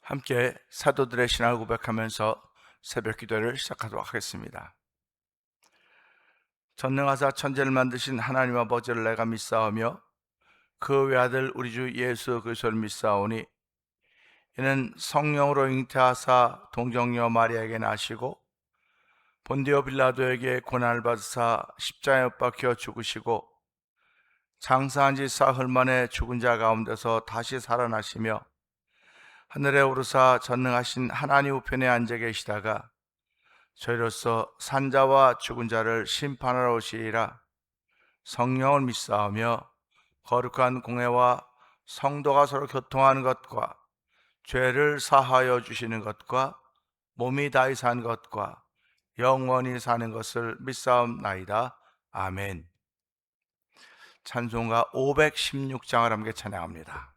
함께 사도들의 신앙을 고백하면서 새벽 기도를 시작하도록 하겠습니다. 전능하사 천지를 만드신 하나님 아버지를 내가 믿사오며 그 외아들 우리 주 예수 그리스도를 믿사오니 이는 성령으로 잉태하사 동정녀 마리아에게 나시고 본디오 빌라도에게 고난을 받으사 십자가에 못 박혀 죽으시고 장사한 지 사흘 만에 죽은 자 가운데서 다시 살아나시며 하늘에 오르사 전능하신 하나님 우편에 앉아 계시다가 저희로서 산자와 죽은 자를 심판하러 오시리라. 성령을 믿사오며 거룩한 공회와 성도가 서로 교통하는 것과 죄를 사하여 주시는 것과 몸이 다히 산 것과 영원히 사는 것을 믿사옵나이다. 아멘. 찬송가 516장을 함께 찬양합니다.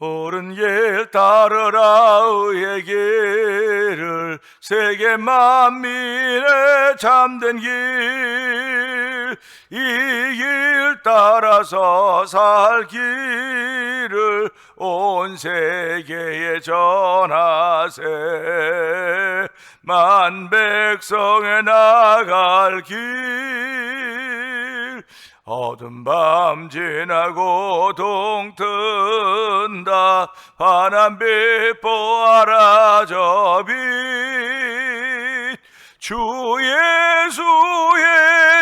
옳은 길 따르라 의의 길을 세계 만민의 참된 길, 이 길 따라서 살 길을 온 세계에 전하세. 만 백성에 나갈 길, 어두운 밤 지나고 동 뜬다. 환한빛 보아라 저 빛, 주 예수의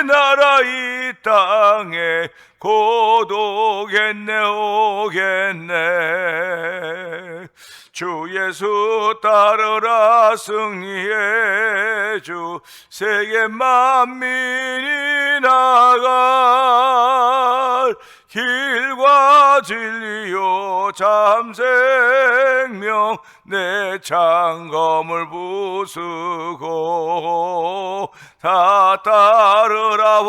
나라 이 땅에 고독했네 오겠네. 주 예수 따르라 승리의 주, 세계 만민이 나갈 길과 진리요 참 생명, 내 창검을 부수고 다 따르라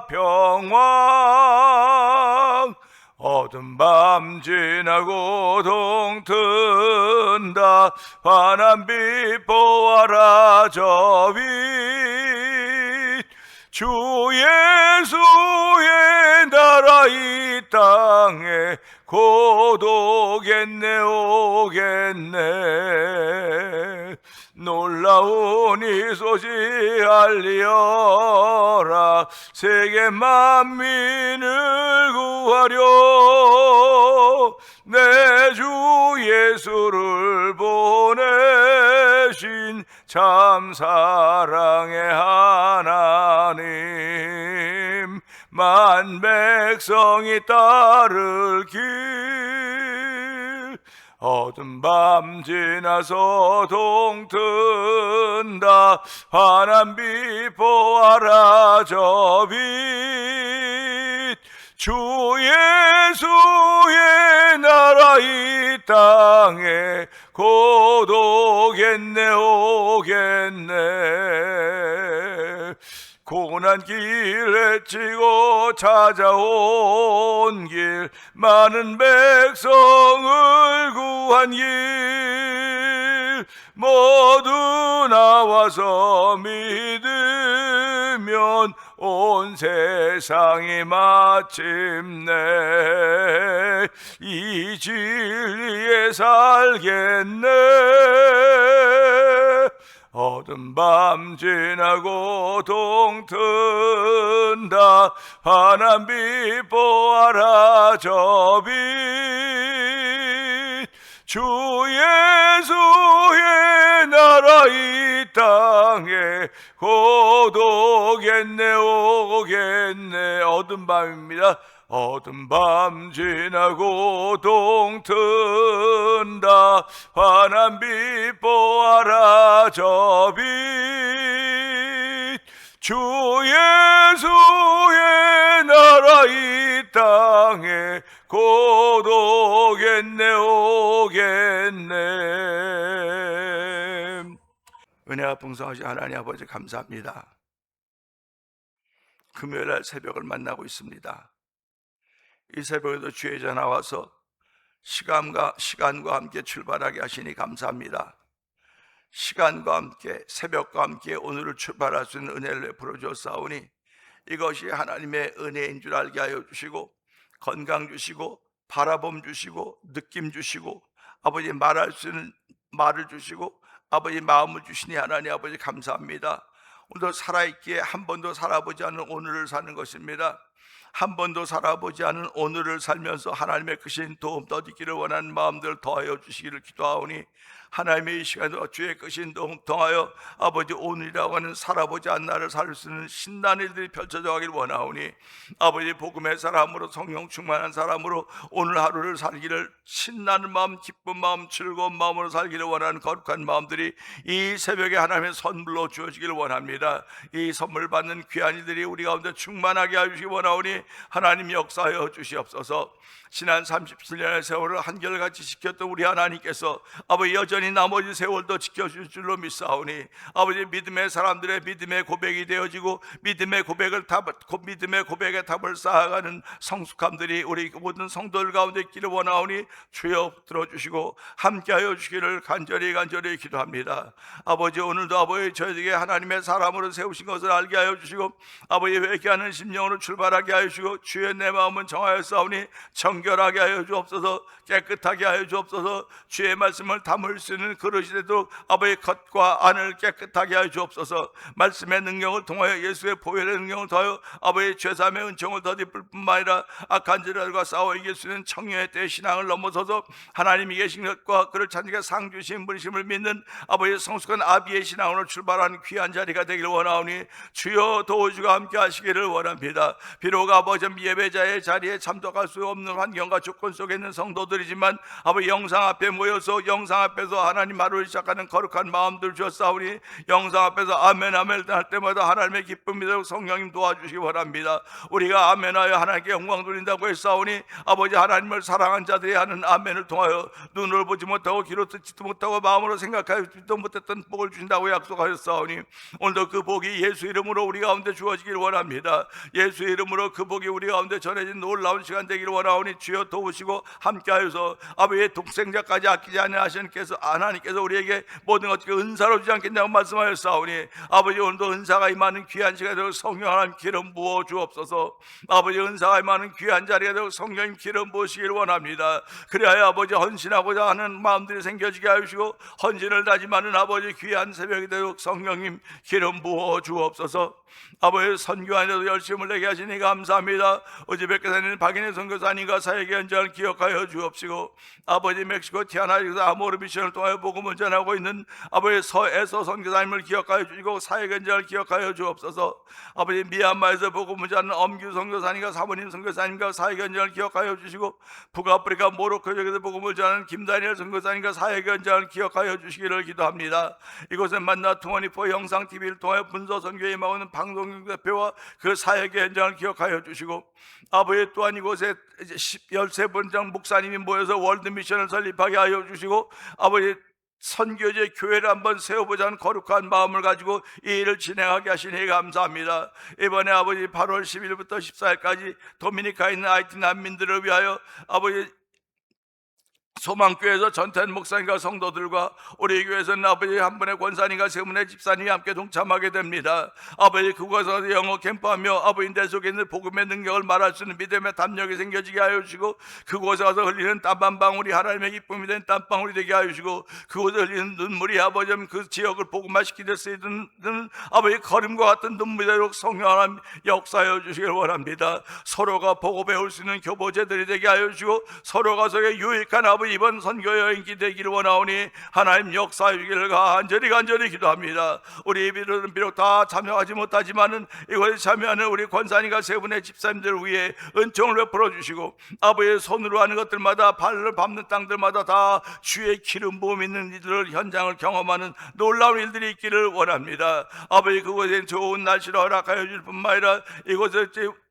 화평왕. 어두운 밤 지나고 동 뜬다. 환한빛 보아라 저 빛, 주 예수의 나라 이 땅에 고독했네 오겠네. 놀라운 이 소식 알리어라. 세계 만민을 구하려 내 주 예수를 보내신 참 사랑의 하나님, 만 백성이 따를 길, 어두운 밤 지나서 동 뜬다. 환한빛 보아라 저 빛, 주 예수의 나라 이 땅에 고독했네 오겠네. 고난 길에 지고 찾아온 길, 많은 백성을 구한 길, 모두 나와서 믿으면 온 세상이 마침내 이 진리에 살겠네. 어두운 밤 지나고 동 뜬다. 환한빛 보아라 저 빛, 주 예수의 나라 이 땅에 고독했네 오겠네. 어두운 밤입니다. 어두운 밤 지나고 동 뜬다. 환한빛 보아라 저 빛, 주 예수의 나라 이 땅에 고독했네 오겠네. 은혜가 풍성하신 하나님 아버지 감사합니다. 금요일날 새벽을 만나고 있습니다. 이 새벽에도 주의 전 나와서 시간과 함께 출발하게 하시니 감사합니다. 시간과 함께 새벽과 함께 오늘을 출발할 수 있는 은혜를 베풀어 주었사오니 이것이 하나님의 은혜인 줄 알게 하여 주시고 건강 주시고 바라봄 주시고 느낌 주시고 아버지 말할 수 있는 말을 주시고 아버지 마음을 주시니 하나님 아버지 감사합니다. 오늘도 살아있기에 한 번도 살아보지 않은 오늘을 사는 것입니다. 한 번도 살아보지 않은 오늘을 살면서 하나님의 크신 도움 더디기를 원하는 마음들 더하여 주시기를 기도하오니 하나님의 이 시간도 주의 크신 도움 통하여 아버지 오늘이라고 하는 살아보지 않은 날을 살 수 있는 신나는 일들이 펼쳐져 가길 원하오니 아버지 복음의 사람으로 성령 충만한 사람으로 오늘 하루를 살기를 신나는 마음 기쁜 마음 즐거운 마음으로 살기를 원하는 거룩한 마음들이 이 새벽에 하나님의 선물로 주어지기를 원합니다. 이 선물 받는 귀한 이들이 우리 가운데 충만하게 하시기 원하오니 하나님 역사하여 주시옵소서. 지난 37년의 세월을 한결같이 지켰던 우리 하나님께서 아버지 여전히 나머지 세월도 지켜줄 줄로 믿사오니 아버지 믿음의 사람들의 믿음의 고백이 되어지고 믿음의 고백의 답을 쌓아가는 성숙함들이 우리 모든 성도들 가운데 있기를 원하오니 주여 들어주시고 함께하여 주시기를 간절히 기도합니다. 아버지 오늘도 아버지 저에게 하나님의 사람으로 세우신 것을 알게 하여 주시고 아버지 회개하는 심령으로 출발하게 하여 주시고 주의 내 마음은 정하였사오니 정결하게 하여 주옵소서. 깨끗하게 하여 주옵소서. 주의 말씀을 담을 수 있는 그릇이 되도록 아버지의 겉과 안을 깨끗하게 하여 주옵소서. 말씀의 능력을 통하여 예수의 보혈의 능력을 통하여 아버지의 죄사함의 은총을 더디쁠 뿐만 아니라 악한 자들과 싸워 이길 수 있는 청년의 때 신앙을 넘어서서 하나님이 계신 것과 그를 찾는 상 주신 분이심을 믿는 아버지의 성숙한 아비의 신앙으로 출발하는 귀한 자리가 되기를 원하오니 주여 도우시고 함께 하시기를 원합니다. 비록 아버지 예배자의 자리에 참석할 수 없는 환경과 조건 속에 있는 성도들이지만 아버지 영상 앞에 모여서 영상 앞에서 하나님 하루를 시작하는 거룩한 마음들 주었사오니 영상 앞에서 아멘 아멘 할 때마다 하나님의 기쁨이 되고 성령님 도와주시기 바랍니다. 우리가 아멘하여 하나님께 영광 돌린다고 했사오니 아버지 하나님을 사랑한 자들이 하는 아멘을 통하여 눈을 보지 못하고 귀로 듣지도 못하고 마음으로 생각하지도 못했던 복을 주신다고 약속하셨사오니 오늘도 그 복이 예수 이름으로 우리 가운데 주어지길 원합니다. 예수 이름으로 그 복이 우리 가운데 전해진 놀라운 시간 되기를 원하오니 주여 도우시고 함께하여서 아버지의 독생자까지 아끼지 않으시는 하나님께서 우리에게 모든 것을 은사로 주지 않겠냐고 말씀하였사오니 아버지 오늘도 은사가 임하는 귀한 시간이 되고 성령 하나님 기름 부어 주옵소서. 아버지 은사가 임하는 귀한 자리가 되고 성령님 기름 부으시길 원합니다. 그래야 아버지 헌신하고자 하는 마음들이 생겨지게 하시고 헌신을 다짐하는 아버지 귀한 새벽이 되도록 성령님 기름 부어 주옵소서. 아버지 선교하는데도 열심을 내게 하시니 감사합니다. 어제 뵙게 되는 박인혜 선교사님과 사역의 현장을 기억하여 주옵시고 아버지 멕시코 티아나에서 아모르 미션을 통하여 복음을 전하고 있는 아버지 서에서 선교사님을 기억하여 주시고 사역 현장을 기억하여 주옵소서. 아버지 미얀마에서 복음을 전하는 엄규 선교사님과 사모님 선교사님과 사역 현장을 기억하여 주시고 북아프리카 모로코 지역에서 복음을 전하는 김다니엘 선교사님과 사역 현장을 기억하여 주시기를 기도합니다. 이곳에 만나 투머니포 영상 TV를 통하여 분서 선교에 임하는 방송경 대표와 그 사역의 현장을 기억하여 주시고 아버지 또한 이곳에 13번째 목사님이 모여서 월드미션을 설립하게 하여 주시고 아버지 선교제 교회를 한번 세워보자는 거룩한 마음을 가지고 이 일을 진행하게 하시니 감사합니다. 이번에 아버지 8월 10일부터 14일까지 도미니카에 있는 하이티 난민들을 위하여 아버지 소망교회에서 전태한 목사님과 성도들과 우리 교회에서는 아버지 한 분의 권사님과 세 분의 집사님이 함께 동참하게 됩니다. 아버지 그곳에서 영어 캠프하며 아버지 내 속에 있는 복음의 능력을 말할 수 있는 믿음의 담력이 생겨지게 하여 주시고 그곳에 가서 흘리는 땀 한 방울이 하나님의 기쁨이 된 땀방울이 되게 하여 주시고 그곳에 흘리는 눈물이 아버지 그 지역을 복음화시키는 아버지 거름과 같은 눈물이 되도록 성령 하나님 역사하여 주시길 원합니다. 서로가 보고 배울 수 있는 교보제들이 되게 하여 주시고 서로가 서로의 유익한 아버지 이번 선교 여행기 되기를 원하오니 하나님 역사해 주기를 간절히 기도합니다. 우리 이들은 비록 다 참여하지 못하지만은 이곳에 참여하는 우리 권사님과 세 분의 집사님들 위해 은총을 베풀어 주시고 아버지의 손으로 하는 것들마다 발을 밟는 땅들마다 다 주의 기름 부음 있는 이들을 현장을 경험하는 놀라운 일들이 있기를 원합니다. 아버지 그곳에 좋은 날씨를 허락하여 줄 뿐만 아니라 이곳에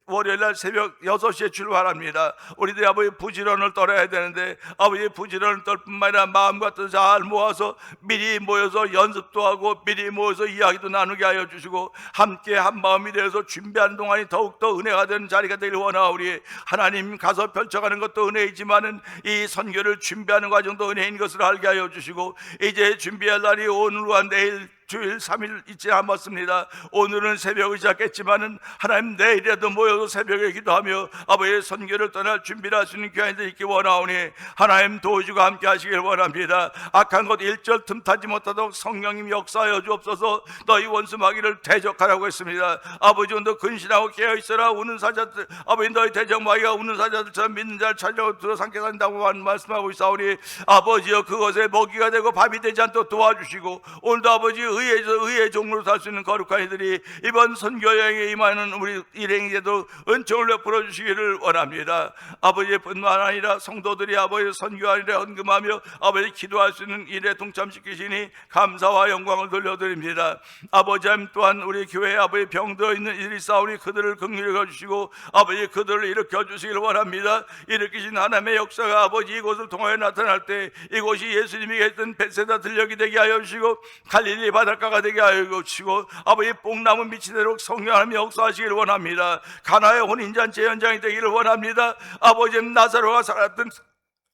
월요일날 새벽 6시에 출발합니다. 우리들이 아버지 부지런을 떨어야 되는데 아버지 부지런을 떨 뿐만 아니라 마음과 뜻을 잘 모아서 미리 모여서 연습도 하고 미리 모여서 이야기도 나누게 하여 주시고 함께 한 마음이 되어서 준비하는 동안이 더욱더 은혜가 되는 자리가 되길 원하오니 하나님 가서 펼쳐가는 것도 은혜이지만은 이 선교를 준비하는 과정도 은혜인 것을 알게 하여 주시고 이제 준비할 날이 오늘과 내일 주일 3일 있지 않았습니다. 오늘은 새벽을 시작했지만은 하나님 내일에도 모여서 새벽에 기도하며 아버지의 선교를 떠날 준비를 할 수 있는 귀한들 있기 원하오니 하나님 도우시고 함께 하시길 원합니다. 악한 것 일절 틈타지 못하도록 성령님 역사하여 주옵소서. 너희 원수 마귀를 대적하라고 했습니다. 아버지 오늘도 근신하고 깨어있어라. 우는 사자들 아버지 너희 대적 마귀가 우는 사자들처럼 믿는 자를 찾아오고 들어삼켜 산다고 말씀하고 있사오니 아버지여 그것에 먹이가 되고 밥이 되지 않도록 도와주시고 오늘도 아버지 의의 종으로 살 수 있는 거룩한 이들이 이번 선교여행에 임하는 우리 일행에도 은총을 베풀어 주시기를 원합니다. 아버지뿐만 아니라 성도들이 아버지 선교하는 일에 헌금하며 아버지 기도할 수 있는 일에 동참시키시니 감사와 영광을 돌려드립니다. 아버지 하나님 또한 우리 교회에 아버지 병들어 있는 이들이 싸우니 그들을 긍휼히 여겨주시고 아버지 그들을 일으켜 주시기를 원합니다. 일으키신 하나님의 역사가 아버지 이곳을 통하여 나타날 때 이곳이 예수님이 계셨던 벳세다 들녘이 되게 하여 주시고 갈릴리 바닷가가 되게 하여 주시고 아버지 뽕나무 밑이 되도록 성령 하나님이 역사하시기를 원합니다. 가나의 혼인잔치 현장이 되기를 원합니다. 아버지 나사로가 살았던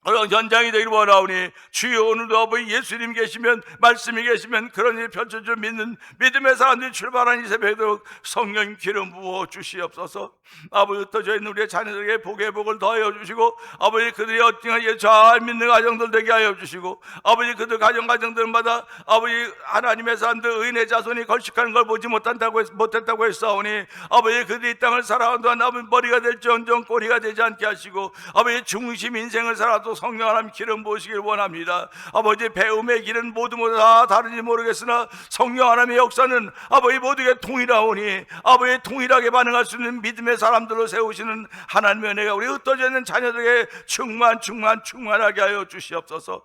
그런 현장이 되기를 원하오니 주여 오늘도 아버지 예수님 계시면 말씀이 계시면 그런 일이 펼쳐져 믿는 믿음의 사람들이 출발한 이 새벽에도 성령 기름 부어 주시옵소서. 아버지 흩어져 있는 우리의 자녀들에게 복의 복을 더하여 주시고 아버지 그들이 어떻게 잘 믿는 가정들 되게 하여 주시고 아버지 그들 가정들마다 아버지 하나님의 사람들 의인의 자손이 걸식하는 걸 보지 못했다고 했사오니 아버지 그들이 이 땅을 살아온 동안 아버지 머리가 될지언정 꼬리가 되지 않게 하시고 아버지 중심 인생을 살아도 성령 하나님 기름 부으시길 원합니다. 아버지 배움의 길은 모두 다 다른지 모르겠으나 성령 하나님의 역사는 아버지 모두에게 동일하오니 아버지 동일하게 반응할 수 있는 믿음의 사람들로 세우시는 하나님의 은혜가 우리 흩어져 있는 자녀들에게 충만하게 하여 주시옵소서.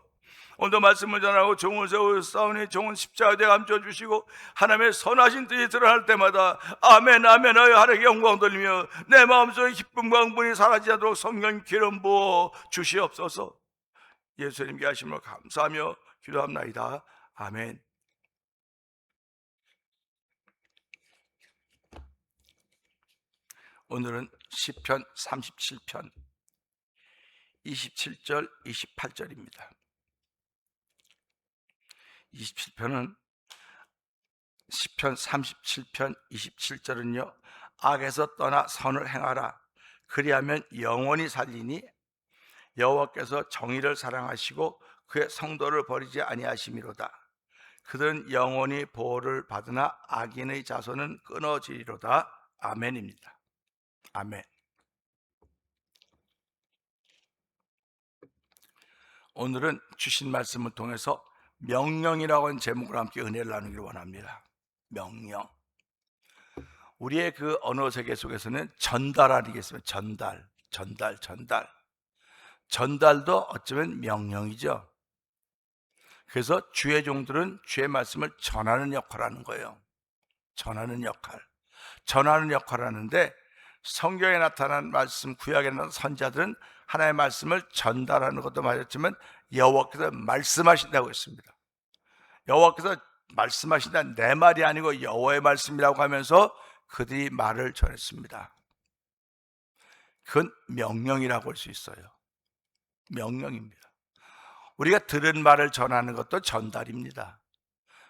오늘도 말씀을 전하고 종을 세워 싸우니 종은 십자가에 감춰 주시고 하나님의 선하신 뜻이 드러날 때마다 아멘 아멘 하여 하나님께 영광 돌리며 내 마음속에 기쁨과 흥분이 사라지지 않도록 성령 기름 부어 주시옵소서. 예수님께 하심을 감사하며 기도합나이다. 아멘. 오늘은 시편 37편 27절 28절입니다 27편은 시편 37편 27절은요 악에서 떠나 선을 행하라 그리하면 영원히 살리니 여호와께서 정의를 사랑하시고 그의 성도를 버리지 아니하심이로다. 그들은 영원히 보호를 받으나 악인의 자손은 끊어지리로다. 아멘입니다. 아멘. 오늘은 주신 말씀을 통해서 명령이라고 하는 제목으로 함께 은혜를 나누기를 원합니다. 명령. 우리의 그 언어 세계 속에서는 전달 아니겠습니까? 전달도 어쩌면 명령이죠. 그래서 주의 종들은 주의 말씀을 전하는 역할을 하는 거예요. 전하는 역할을 하는데 성경에 나타난 말씀, 구약에 나타난 선자들은 하나님의 말씀을 전달하는 것도 맞았지만 여호와께서 말씀하신다고 했습니다. 여호와께서 말씀하신다, 내 말이 아니고 여호와의 말씀이라고 하면서 그들이 말을 전했습니다. 그건 명령이라고 할 수 있어요. 명령입니다. 우리가 들은 말을 전하는 것도 전달입니다.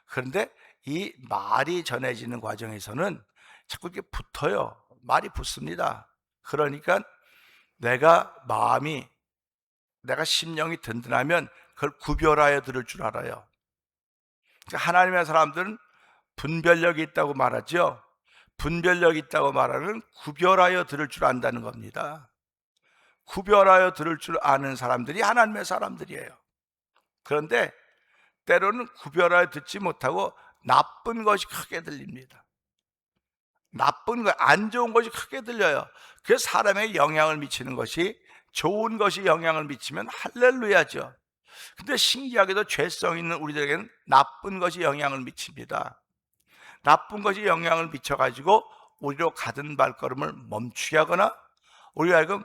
그런데 이 말이 전해지는 과정에서는 자꾸 이렇게 붙어요. 말이 붙습니다. 그러니까 내가 심령이 든든하면 그걸 구별하여 들을 줄 알아요. 하나님의 사람들은 분별력이 있다고 말하죠. 분별력이 있다고 말하는 구별하여 들을 줄 안다는 겁니다. 구별하여 들을 줄 아는 사람들이 하나님의 사람들이에요. 그런데 때로는 구별하여 듣지 못하고 나쁜 것이 크게 들립니다. 나쁜 것, 안 좋은 것이 크게 들려요. 그래서 사람에게 영향을 미치는 것이, 좋은 것이 영향을 미치면 할렐루야죠. 근데 신기하게도 죄성 있는 우리들에게는 나쁜 것이 영향을 미칩니다. 나쁜 것이 영향을 미쳐가지고 우리로 가던 발걸음을 멈추게 하거나 우리가 하여금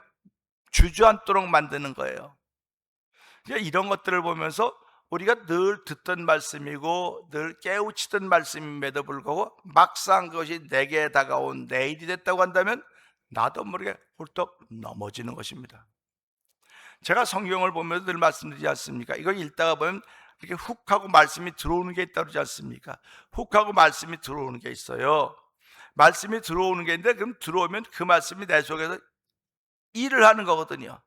주저앉도록 만드는 거예요. 이런 것들을 보면서 우리가 늘 듣던 말씀이고 늘 깨우치던 말씀임에도 불구하고 막상 그것이 내게 다가온 내일이 됐다고 한다면 나도 모르게 훌떡 넘어지는 것입니다. 제가 성경을 보면서 늘 말씀드리지 않습니까? 이걸 읽다가 보면 이렇게 훅 하고 말씀이 들어오는 게 있다고 그러지 않습니까? 훅 하고 말씀이 들어오는 게 있어요. 말씀이 들어오는 게 있는데, 그럼 들어오면 그 말씀이 내 속에서 일을 하는 거거든요.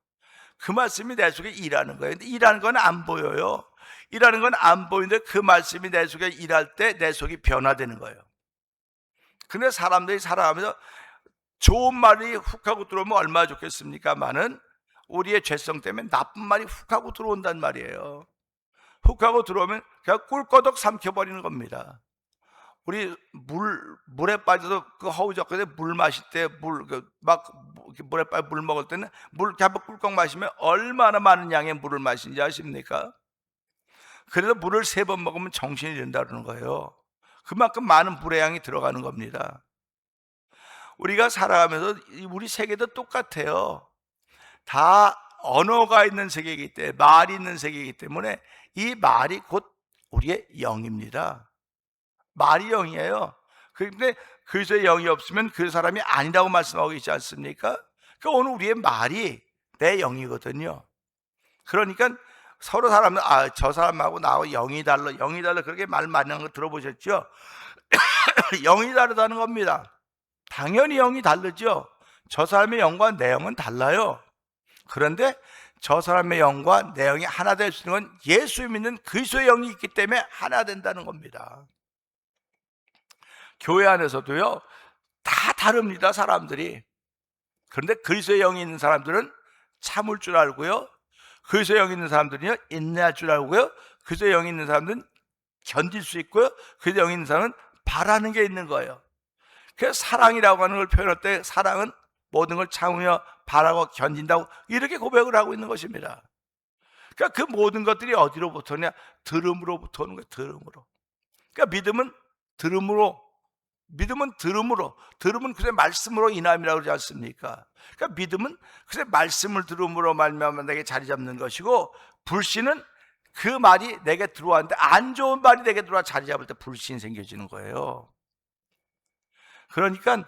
그 말씀이 내 속에 일하는 거예요. 근데 일하는 건 안 보여요. 일하는 건 안 보이는데 그 말씀이 내 속에 일할 때 내 속이 변화되는 거예요. 근데 사람들이 살아가면서 좋은 말이 훅 하고 들어오면 얼마나 좋겠습니까만은 우리의 죄성 때문에 나쁜 말이 훅 하고 들어온단 말이에요. 훅 하고 들어오면 그냥 꿀꺼덕 삼켜버리는 겁니다. 우리 물에 빠져서 그 허우적거리에 물 마실 때 물에 빠져 물 먹을 때는 물 이렇게 한번 꿀꺽 마시면 얼마나 많은 양의 물을 마시는지 아십니까? 그래서 물을 3번 먹으면 정신이 이른다 그러는 거예요. 그만큼 많은 물의 양이 들어가는 겁니다. 우리가 살아가면서 우리 세계도 똑같아요. 다 언어가 있는 세계이기 때문에, 말이 있는 세계이기 때문에 이 말이 곧 우리의 영입니다. 말이 영이에요. 그런데 그리스도의 영이 없으면 그 사람이 아니라고 말씀하고 있지 않습니까? 그러니까 오늘 우리의 말이 내 영이거든요. 그러니까 서로 사람은 저 사람하고 나하고 영이 달라 그렇게 말 많이 하는 거 들어보셨죠? 영이 다르다는 겁니다. 당연히 영이 다르죠. 저 사람의 영과 내 영은 달라요. 그런데 저 사람의 영과 내 영이 하나 될 수 있는 건 예수 믿는 그리스도의 영이 있기 때문에 하나 된다는 겁니다. 교회 안에서도요, 다 다릅니다, 사람들이. 그런데 그리스도의 영이 있는 사람들은 참을 줄 알고요, 그리스도의 영이 있는 사람들은요, 인내할 줄 알고요, 그리스도의 영이 있는 사람들은 견딜 수 있고요, 그리스도의 영이 있는 사람은 바라는 게 있는 거예요. 그래서 사랑이라고 하는 걸 표현할 때 사랑은 모든 걸 참으며 바라고 견딘다고 이렇게 고백을 하고 있는 것입니다. 그러니까 그 모든 것들이 어디로부터냐? 들음으로부터 오는 거예요. 들음으로. 그러니까 믿음은 들음으로, 들음은 그새 말씀으로 인함이라고 그러지 않습니까? 그러니까 믿음은 그새 말씀을 들음으로 말미암아 내게 자리 잡는 것이고, 불신은 그 말이 내게 들어왔는데 안 좋은 말이 내게 들어와 자리 잡을 때 불신이 생겨지는 거예요. 그러니까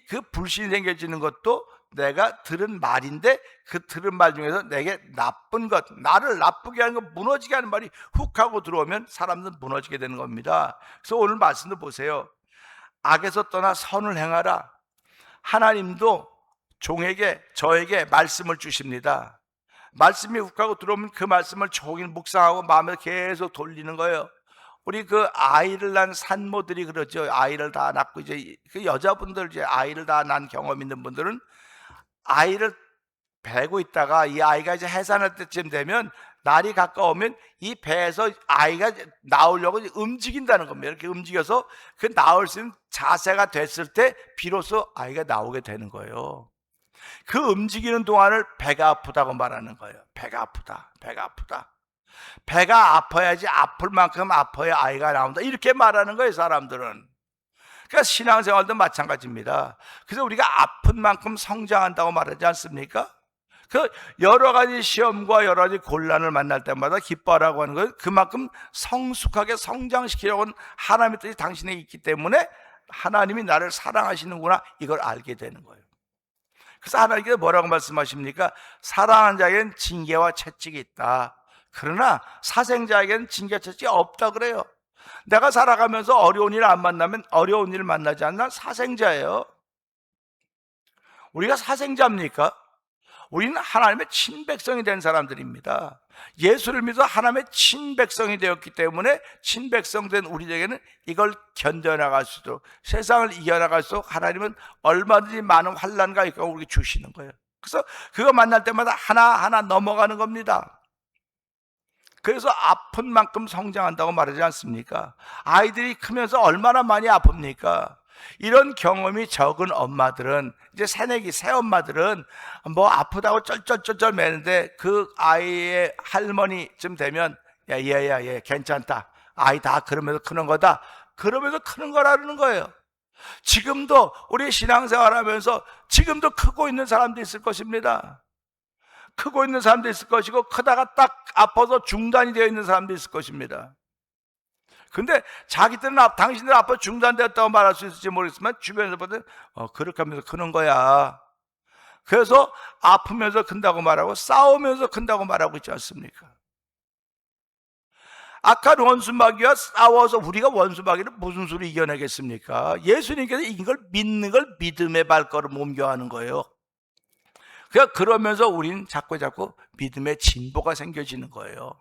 그 불신이 생겨지는 것도 내가 들은 말인데, 그 들은 말 중에서 내게 나쁜 것, 나를 나쁘게 하는 것, 무너지게 하는 말이 훅 하고 들어오면 사람들은 무너지게 되는 겁니다. 그래서 오늘 말씀도 보세요. 악에서 떠나 선을 행하라. 하나님도 종에게, 저에게 말씀을 주십니다. 말씀이 훅 하고 들어오면 그 말씀을 종일 묵상하고 마음에 계속 돌리는 거예요. 우리 그 아이를 낳은 산모들이 그러죠. 아이를 다 낳고 이제 그 여자분들, 이제 아이를 다 낳은 경험 있는 분들은 아이를 배고 있다가 이 아이가 이제 해산할 때쯤 되면, 날이 가까우면 이 배에서 아이가 나오려고 움직인다는 겁니다. 이렇게 움직여서 그 나올 수 있는 자세가 됐을 때 비로소 아이가 나오게 되는 거예요. 그 움직이는 동안을 배가 아프다고 말하는 거예요. 배가 아프다, 배가 아프다. 배가 아파야지, 아플 만큼 아파야 아이가 나온다, 이렇게 말하는 거예요, 사람들은. 그러니까 신앙생활도 마찬가지입니다. 그래서 우리가 아픈 만큼 성장한다고 말하지 않습니까? 그 여러 가지 시험과 여러 가지 곤란을 만날 때마다 기뻐하라고 하는 건 그만큼 성숙하게 성장시키려고 하는 하나님의 뜻이 당신에게 있기 때문에 하나님이 나를 사랑하시는구나, 이걸 알게 되는 거예요. 그래서 하나님께서 뭐라고 말씀하십니까? 사랑하는 자에게는 징계와 채찍이 있다. 그러나 사생자에게는 징계와 채찍이 없다 그래요. 내가 살아가면서 어려운 일 안 만나면, 어려운 일을 만나지 않는 사생자예요. 우리가 사생자입니까? 우리는 하나님의 친백성이 된 사람들입니다. 예수를 믿어 하나님의 친백성이 되었기 때문에 친백성 된 우리에게는 이걸 견뎌나갈 수 있도록, 세상을 이겨나갈 수 있도록 하나님은 얼마든지 많은 환난과 이거 우리에게 주시는 거예요. 그래서 그거 만날 때마다 하나하나 넘어가는 겁니다. 그래서 아픈 만큼 성장한다고 말하지 않습니까? 아이들이 크면서 얼마나 많이 아픕니까? 이런 경험이 적은 엄마들은, 이제 새내기 새엄마들은 뭐 아프다고 쩔쩔쩔쩔 매는데, 그 아이의 할머니쯤 되면 얘 괜찮다, 아이 다 그러면서 크는 거다, 그러면서 크는 거라는 거예요. 지금도 우리 신앙생활 하면서 지금도 크고 있는 사람도 있을 것입니다. 크고 있는 사람도 있을 것이고, 크다가 딱 아파서 중단이 되어 있는 사람도 있을 것입니다. 근데 자기들은 당신들 아파 중단되었다고 말할 수 있을지 모르겠지만 주변에서 보면 그렇게 하면서 크는 거야. 그래서 아프면서 큰다고 말하고 싸우면서 큰다고 말하고 있지 않습니까? 악한 원수마귀와 싸워서 우리가 원수마귀를 무슨 수로 이겨내겠습니까? 예수님께서 이걸 믿는 걸 믿음의 발걸음 옮겨가는 거예요. 그러면서 우리는 자꾸 믿음의 진보가 생겨지는 거예요.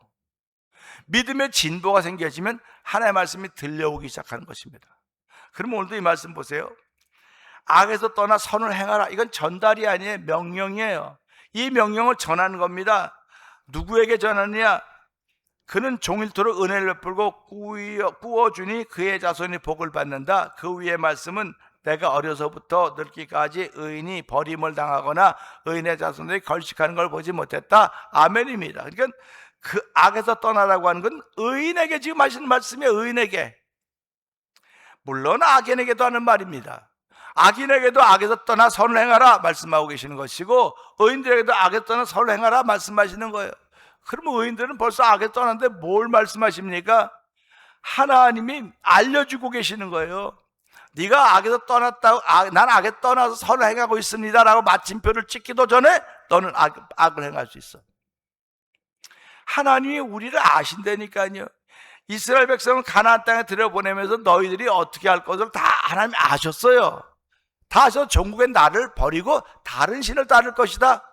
믿음의 진보가 생겨지면 하나님의 말씀이 들려오기 시작하는 것입니다. 그럼 오늘도 이 말씀 보세요. 악에서 떠나 선을 행하라. 이건 전달이 아니에요. 명령이에요. 이 명령을 전하는 겁니다. 누구에게 전하느냐? 그는 종일토록 은혜를 베풀고 꾸어주니 그의 자손이 복을 받는다. 그 위의 말씀은 내가 어려서부터 늙기까지 의인이 버림을 당하거나 의인의 자손들이 걸식하는 걸 보지 못했다. 아멘입니다. 그러니까 그 악에서 떠나라고 하는 건 의인에게 지금 하시는 말씀이에요. 의인에게. 물론 악인에게도 하는 말입니다. 악인에게도 악에서 떠나 선을 행하라 말씀하고 계시는 것이고, 의인들에게도 악에서 떠나 선을 행하라 말씀하시는 거예요. 그러면 의인들은 벌써 악에서 떠났는데 뭘 말씀하십니까? 하나님이 알려주고 계시는 거예요. 네가 악에서 떠났다고, 난 악에 떠나서 선을 행하고 있습니다 라고 마침표를 찍기도 전에 너는 악을 행할 수 있어. 하나님이 우리를 아신다니까요. 이스라엘 백성을 가나안 땅에 들여보내면서 너희들이 어떻게 할 것을 다 하나님이 아셨어요. 다 아셔서 전국의 나를 버리고 다른 신을 따를 것이다.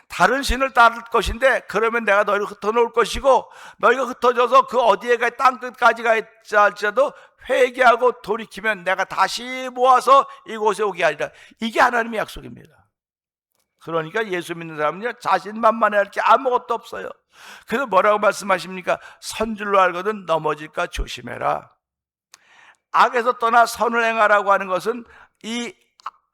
다른 신을 따를 것인데, 그러면 내가 너희를 흩어놓을 것이고, 너희가 흩어져서 그 어디에 가 땅 끝까지 가 있자 할지라도 회개하고 돌이키면 내가 다시 모아서 이곳에 오게 하리라. 이게 하나님의 약속입니다. 그러니까 예수 믿는 사람은요, 자신만만해 할 게 아무것도 없어요. 그래서 뭐라고 말씀하십니까? 선줄로 알거든 넘어질까 조심해라. 악에서 떠나 선을 행하라고 하는 것은 이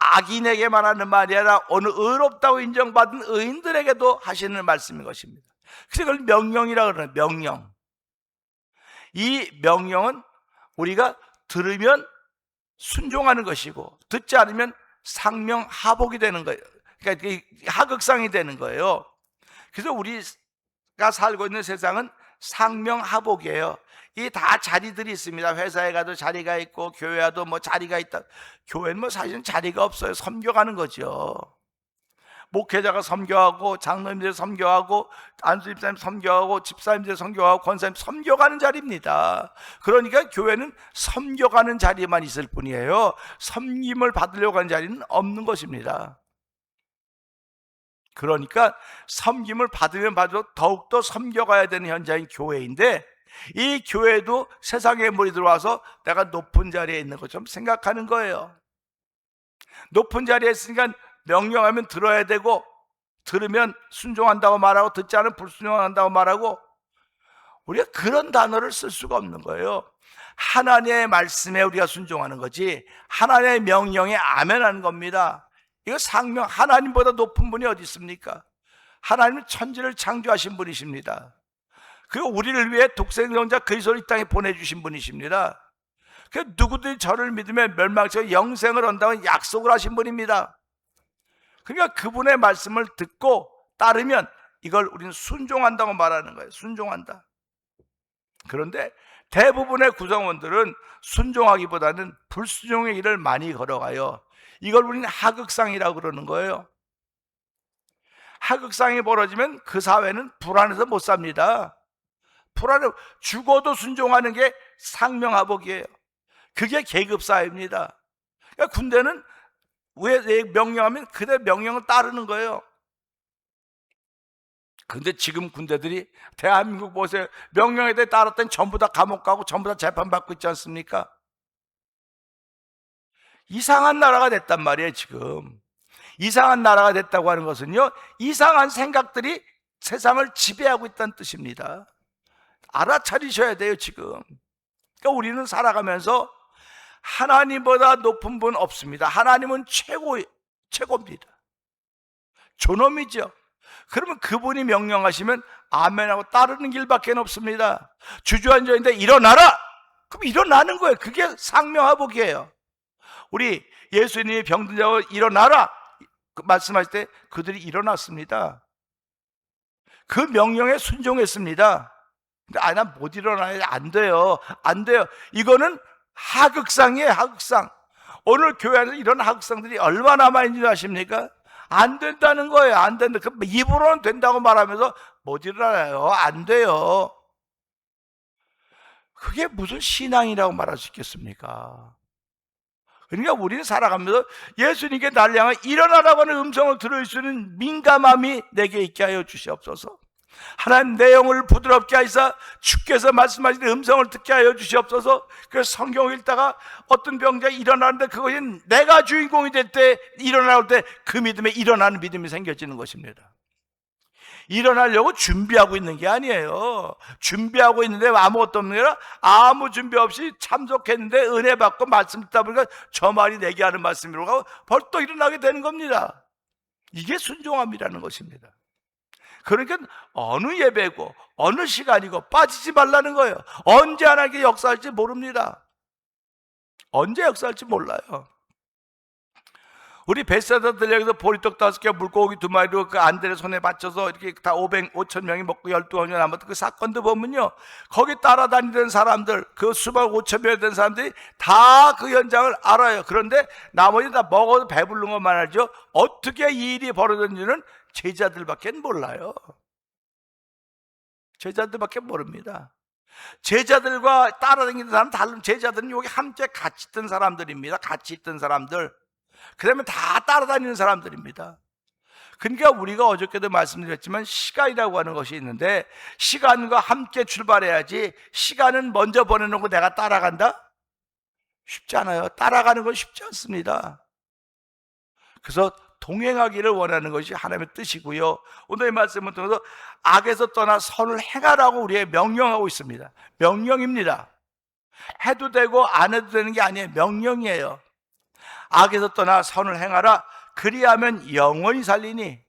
악인에게만 하는 말이 아니라 어느 의롭다고 인정받은 의인들에게도 하시는 말씀인 것입니다. 그래서 그걸 명령이라고 그러는 거예요. 명령. 이 명령은 우리가 들으면 순종하는 것이고, 듣지 않으면 상명하복이 되는 거예요. 그러니까 하극상이 되는 거예요. 그래서 우리가 살고 있는 세상은 상명하복이에요. 이 다 자리들이 있습니다. 회사에 가도 자리가 있고, 교회 와도 뭐 자리가 있다. 교회는 뭐 사실은 자리가 없어요. 섬겨가는 거죠. 목회자가 섬겨하고, 장로님들 섬겨하고, 안수집사님 섬겨하고, 집사님들 섬겨하고, 권사님 섬겨가는 자리입니다. 그러니까 교회는 섬겨가는 자리에만 있을 뿐이에요. 섬김을 받으려고 하는 자리는 없는 것입니다. 그러니까 섬김을 받으면 받을수록 더욱더 섬겨가야 되는 현장인 교회인데, 이 교회도 세상의 물이 들어와서 내가 높은 자리에 있는 것처럼 생각하는 거예요. 높은 자리에 있으니까 명령하면 들어야 되고, 들으면 순종한다고 말하고, 듣지 않으면 불순종한다고 말하고, 우리가 그런 단어를 쓸 수가 없는 거예요. 하나님의 말씀에 우리가 순종하는 거지, 하나님의 명령에 아멘하는 겁니다. 이거 상명, 하나님보다 높은 분이 어디 있습니까? 하나님은 천지를 창조하신 분이십니다. 그 우리를 위해 독생자자 그리스도를 이 땅에 보내주신 분이십니다. 그 누구든지 저를 믿으면 멸망치 영생을 얻는다고 약속을 하신 분입니다. 그러니까 그분의 말씀을 듣고 따르면 이걸 우리는 순종한다고 말하는 거예요. 순종한다. 그런데 대부분의 구성원들은 순종하기보다는 불순종의 길을 많이 걸어가요. 이걸 우리는 하극상이라고 그러는 거예요. 하극상이 벌어지면 그 사회는 불안해서 못 삽니다. 불안해. 죽어도 순종하는 게 상명하복이에요. 그게 계급사회입니다. 그러니까 군대는 왜 명령하면 그대 명령을 따르는 거예요. 근데 지금 군대들이 대한민국 보세요. 명령에 대해 따랐더니 전부 다 감옥 가고 전부 다 재판받고 있지 않습니까? 이상한 나라가 됐단 말이에요. 지금 이상한 나라가 됐다고 하는 것은요, 이상한 생각들이 세상을 지배하고 있다는 뜻입니다. 알아차리셔야 돼요. 지금 그러니까 우리는 살아가면서 하나님보다 높은 분 없습니다. 하나님은 최고입니다. 존엄이죠. 그러면 그분이 명령하시면 아멘하고 따르는 길밖에 없습니다. 주저앉아있는데 일어나라! 그럼 일어나는 거예요. 그게 상명하복이에요. 우리 예수님이 병든 자고 일어나라 말씀하실 때 그들이 일어났습니다. 그 명령에 순종했습니다. 근데 난 못 일어나요. 안 돼요. 안 돼요. 이거는 하극상이에요. 하극상. 오늘 교회 안에서 이런 하극상들이 얼마나 많이 아십니까? 안 된다는 거예요. 안 된다. 그 입으로는 된다고 말하면서 못 일어나요. 안 돼요. 그게 무슨 신앙이라고 말할 수 있겠습니까? 그러니까 우리는 살아가면서 예수님께 나를 향해 일어나라고 하는 음성을 들을 수 있는 민감함이 내게 있게 하여 주시옵소서. 하나님, 내 영을 부드럽게 하시사 주께서 말씀하시는 음성을 듣게 하여 주시옵소서. 그래서 성경을 읽다가 어떤 병자가 일어나는데 그것이 내가 주인공이 될 때, 일어날 때 그 믿음에 일어나는 믿음이 생겨지는 것입니다. 일어나려고 준비하고 있는 게 아니에요. 준비하고 있는데 아무것도 없는 게 아니라 아무 준비 없이 참석했는데 은혜 받고 말씀 듣다 보니까 저 말이 내게 하는 말씀이라고 하고 벌떡 일어나게 되는 겁니다. 이게 순종함이라는 것입니다. 그러니까 어느 예배고 어느 시간이고 빠지지 말라는 거예요. 언제 하나님께 역사할지 모릅니다. 언제 역사할지 몰라요. 우리 벳세다 들에서 보리떡 5개, 물고기 2마리로 그 안드레 손에 받쳐서 이렇게 다 500천 명이 먹고 12원이 남았던 그 사건도 보면요, 거기 따라다니던 사람들, 그 수백 5천 명이 된 사람들이 다 그 현장을 알아요. 그런데 나머지 다 먹어도 배부른 것만 알죠. 어떻게 이 일이 벌어졌는지는 제자들밖에 몰라요. 제자들밖에 모릅니다. 제자들과 따라다니는 사람 다른, 제자들은 여기 함께 같이 있던 사람들입니다. 같이 있던 사람들. 그러면 다 따라다니는 사람들입니다. 그러니까 우리가 어저께도 말씀드렸지만 시간이라고 하는 것이 있는데, 시간과 함께 출발해야지 시간은 먼저 보내놓고 내가 따라간다? 쉽지 않아요. 따라가는 건 쉽지 않습니다. 그래서 동행하기를 원하는 것이 하나님의 뜻이고요. 오늘의 말씀을 통해서 악에서 떠나 선을 행하라고 우리에게 명령하고 있습니다. 명령입니다. 해도 되고 안 해도 되는 게 아니에요. 명령이에요. 악에서 떠나 선을 행하라. 그리하면 영원히 살리니.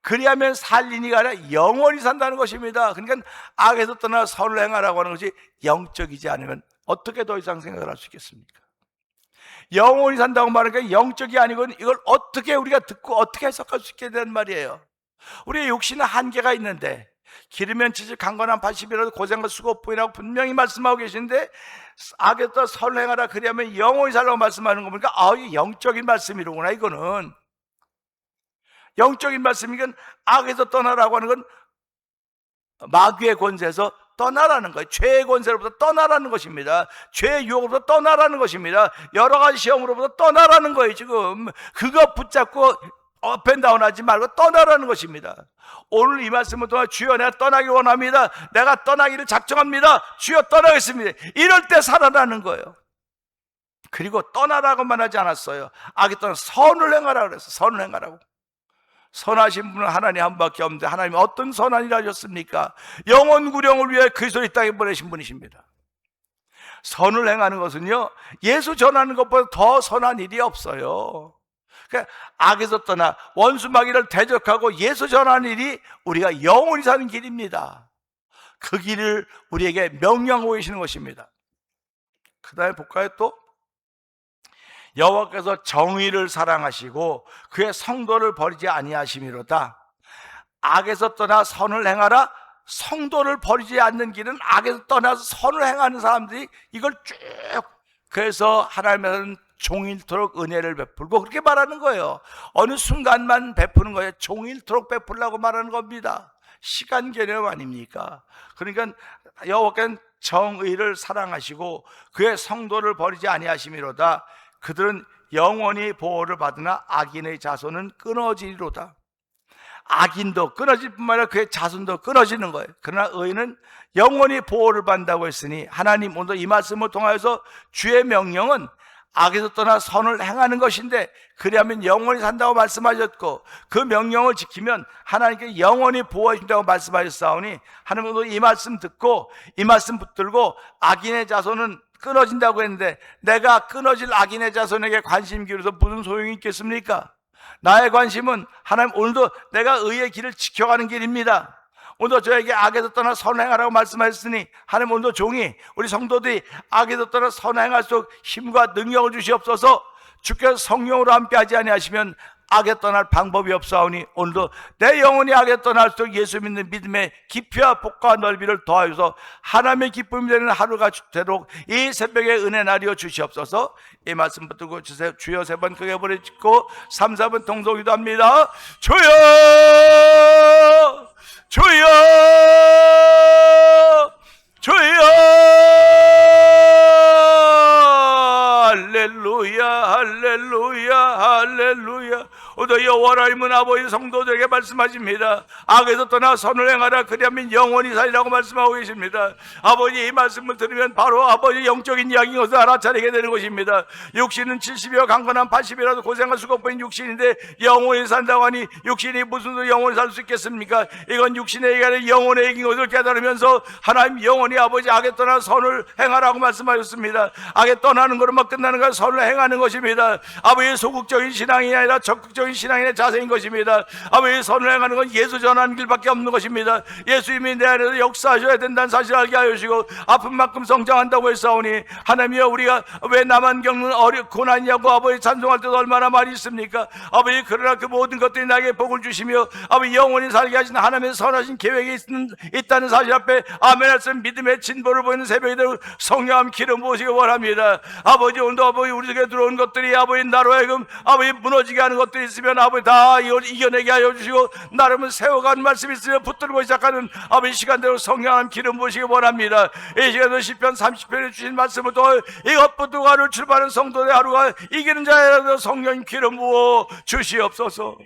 그리하면 살리니가 아니라 영원히 산다는 것입니다. 그러니까 악에서 떠나 선을 행하라고 하는 것이 영적이지 않으면 어떻게 더 이상 생각을 할 수 있겠습니까? 영원히 산다고 말하니까 영적이 아니고 이걸 어떻게 우리가 듣고 어떻게 해석할 수 있게 되는 말이에요. 우리의 육신은 한계가 있는데, 기르면 70, 강건한 80이라도 고생과 수고뿐이라고 분명히 말씀하고 계시는데, 악에서 선을 행하라 그리하면 영원히 살라고 말씀하는 거 보니까 이게 영적인 말씀이로구나. 이거는 영적인 말씀이건, 악에서 떠나라고 하는 건 마귀의 권세에서 떠나라는 거예요. 죄의 권세로부터 떠나라는 것입니다. 죄의 유혹으로부터 떠나라는 것입니다. 여러 가지 시험으로부터 떠나라는 거예요. 지금 그거 붙잡고 업앤다운 하지 말고 떠나라는 것입니다. 오늘 이 말씀을 통해 주여 내가 떠나기 원합니다. 내가 떠나기를 작정합니다. 주여 떠나겠습니다. 이럴 때 살아나는 거예요. 그리고 떠나라고만 하지 않았어요. 악에 떠나 선을 행하라고 그랬어요. 선을 행하라고. 선하신 분은 하나님 한 분밖에 없는데, 하나님이 어떤 선한 일을 하셨습니까? 영원 구령을 위해 그리스도를 이 땅에 보내신 분이십니다. 선을 행하는 것은요, 예수 전하는 것보다 더 선한 일이 없어요. 그러니까 악에서 떠나 원수 마귀를 대적하고 예수 전하는 일이 우리가 영원히 사는 길입니다. 그 길을 우리에게 명령하고 계시는 것입니다. 그 다음에 볼까요? 또 여호와께서 정의를 사랑하시고 그의 성도를 버리지 아니하심이로다. 악에서 떠나 선을 행하라. 성도를 버리지 않는 길은 악에서 떠나서 선을 행하는 사람들이 이걸 쭉, 그래서 하나님은 종일토록 은혜를 베풀고 그렇게 말하는 거예요. 어느 순간만 베푸는 거예요. 종일토록 베풀라고 말하는 겁니다. 시간 개념 아닙니까? 그러니까 여호와께서는 정의를 사랑하시고 그의 성도를 버리지 아니하심이로다. 그들은 영원히 보호를 받으나 악인의 자손은 끊어지리로다. 악인도 끊어질 뿐만 아니라 그의 자손도 끊어지는 거예요. 그러나 의인은 영원히 보호를 받는다고 했으니, 하나님 오늘 이 말씀을 통하여서 주의 명령은 악에서 떠나 선을 행하는 것인데, 그리하면 영원히 산다고 말씀하셨고 그 명령을 지키면 하나님께 영원히 보호해 준다고 말씀하셨사오니, 하나님은 이 말씀 듣고 이 말씀 붙들고 악인의 자손은 끊어진다고 했는데, 내가 끊어질 악인의 자손에게 관심 기울여서 무슨 소용이 있겠습니까? 나의 관심은 하나님, 오늘도 내가 의의 길을 지켜가는 길입니다. 오늘도 저에게 악에서 떠나 선행하라고 말씀하셨으니, 하나님 오늘도 종이, 우리 성도들이 악에서 떠나 선행할 수 힘과 능력을 주시옵소서. 주께서 성령으로 함께하지 아니하시면 악에 떠날 방법이 없사오니 오늘도 내 영혼이 악에 떠날수록 예수 믿는 믿음의 깊이와 복과 넓이를 더하여서 하나님의 기쁨이 되는 하루가 되도록 이 새벽에 은혜 나리어 주시옵소서. 이 말씀 붙들고 주세요. 주여 3번 크게 부르짖고 3, 4번 동성기도 합니다. 주여 주여 주여 할렐루야 할렐루야 할렐루야. 오늘 여호와 하나님은 아버지 성도들에게 말씀하십니다. 악에서 떠나 선을 행하라 그리하면 영원히 살리라고 말씀하고 계십니다. 아버지 이 말씀을 들으면 바로 아버지 영적인 이야기인 것을 알아차리게 되는 것입니다. 육신은 70이여 강건한 80이라도 고생할 수가 없는 육신인데 영원히 산다고 하니 육신이 무슨 영원히 살 수 있겠습니까? 이건 육신의 얘기가 아니라 영혼의 얘기인 것을 깨달으면서 하나님 영원히 아버지 악에 떠나 선을 행하라고 말씀하셨습니다. 악에 떠나는 것으로만 끝나는 건 선을 행하는 것입니다. 아버지 소극적인 신앙이 아니라 적극적인 신앙인의 자세인 것입니다. 아버지 선을 행하는 건 예수 전하는 길밖에 없는 것입니다. 예수님이 내 안에서 역사하셔야 된다는 사실을 알게 하여 주시고 아픈 만큼 성장한다고 했사오니 하나님이여 우리가 왜 나만 겪는 고난이냐고 아버지 찬송할 때도 얼마나 많이 있습니까? 아버지 그러나 그 모든 것들이 나에게 복을 주시며 아버지 영원히 살게 하신 하나님의 선하신 계획이 있다는 사실 앞에 아멘 할수 믿음의 진보를 보이는 새벽이 되고 성령함 기름 부으시기 원합니다. 아버지 오늘도 아버지 우리에게 들어온 것들이 아버지 나로 하여금 아버지 무너지게 하는 것들이 있으면 아버지 다 이겨내게 하여 주시고 나름은 세워가는 말씀이 있으면 붙들고 시작하는 아버지 시간대로 성령함 기름 부으시기 원합니다. 이 시간도 시편 30편에 주신 말씀을 또 이것 붙들고 하루 출발하는 성도의 하루가 이기는 자라도 성령 기름 부어 주시옵소서.